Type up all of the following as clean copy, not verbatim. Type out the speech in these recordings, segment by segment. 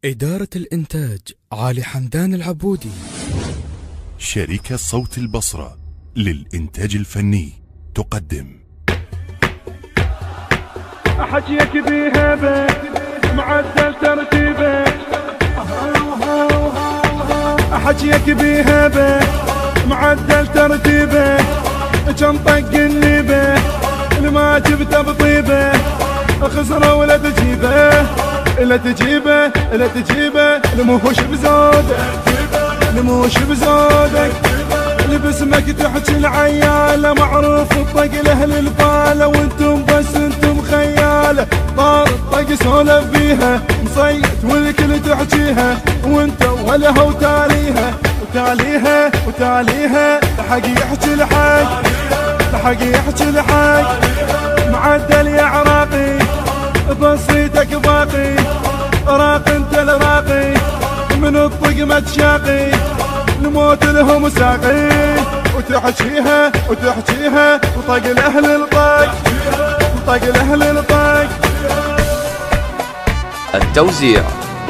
إدارة الإنتاج علي حمدان العبودي. شركة صوت البصرة للإنتاج الفني تقدم أحكيك بهبة معدل ترتيبه، أحكيك بهبة معدل ترتيبه، كم طق النبه اللي ما جبته بطيبه، خسره ولا تجيبه لا تجيبه لا تجيبه، الموش بزودك الموش بزودك، باسمك تحكي العيالة معروف الطق لأهل البالة، وانتم بس انتم خيالة طار الطق سولف بيها مصيت والكل تحكيها، وانت ولها وتاليها وتاليها وتاليها، لحق يحكي الحق لحق يحكي الحق، معدل يا عراقي بصيتك باقي، راق انت الراقي من الطق ما تشاقي، نموت لهم ساقي وتحكيها وتحكيها، وطق الاهل الطق وطق الاهل الطق. التوزيع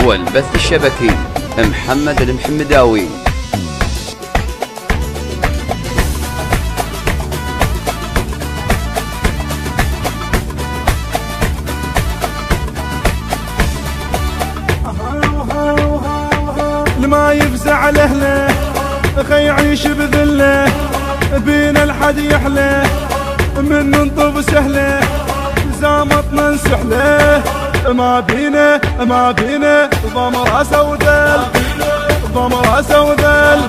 والبث الشبكي محمد المحمداوي. ما يفزع لأهله خي يعيش بذله، بينا الحد يحله من ننطب سهله، زامطنا نسحله ما بينا ما بينا، ضمر سودل ضمر سودل،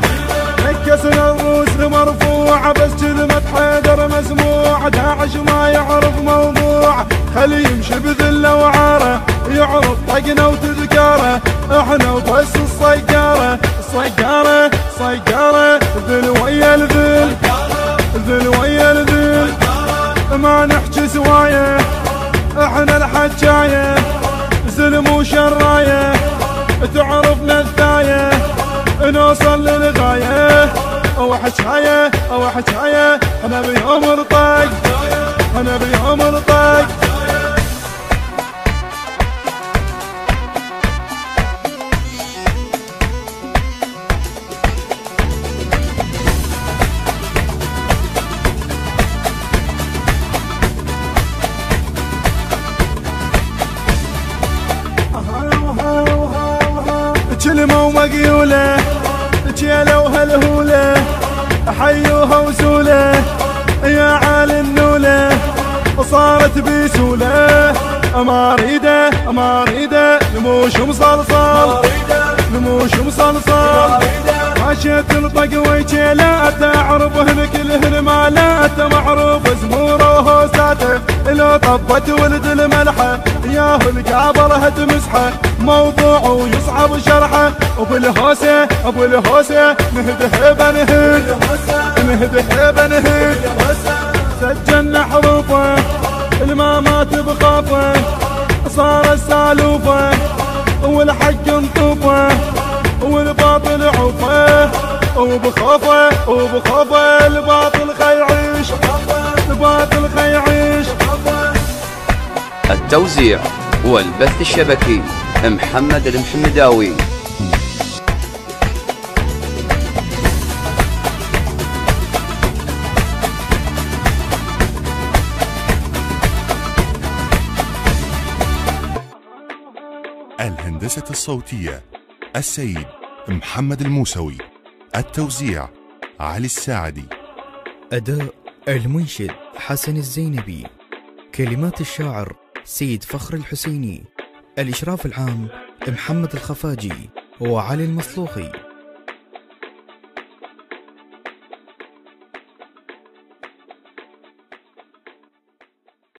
نكسنا الروس مرفوعه بس كلمة حيدر مسموعه، داعش ما يعرف موضوع خلي يمشي بذله وعاره، يعرف طقنا وتذكاره احنا وبس الصيقاره الصيقاره الصيقاره، ذل ويا الذل ذل ويا الذل، ما نحكي سوايه احنا الحجايه، زلم وشرايه تعرفنا الثايه، نوصل للغايه او حكايه او حكايه، انا بيوم رطق انا بيوم رطق. كلمة ومقيولة جيلة وهالهولة، حيوها وسولة يا عالي النولة، صارت بسولة ما اريده ما اريده، نموش مصلصل نموش مصلصل، عاشت الطق ويجيلة تعرف كلهن مالات، معروف زموره وهوساته، لو طبت ولد الملحة ياهو القابلها تمسحه، موضوع ويصعب شرحه، وبالهوسه وبالهوسه نهده بنهد نهده بنهد، سجلنا حروفه المامات بخافه، صار السالوفه والحق انطوفه والباطل عوفه، وبخوفه وبخوفه الباطل خيعيش الباطل خيعيش. التوزيع والبث الشبكي محمد المحمداوي. الهندسة الصوتية السيد محمد الموسوي، التوزيع علي الساعدي، أداء المنشد حسن الزينبي، كلمات الشاعر سيد فخر الحسيني، الإشراف العام محمد الخفاجي وعلي المصلوخي.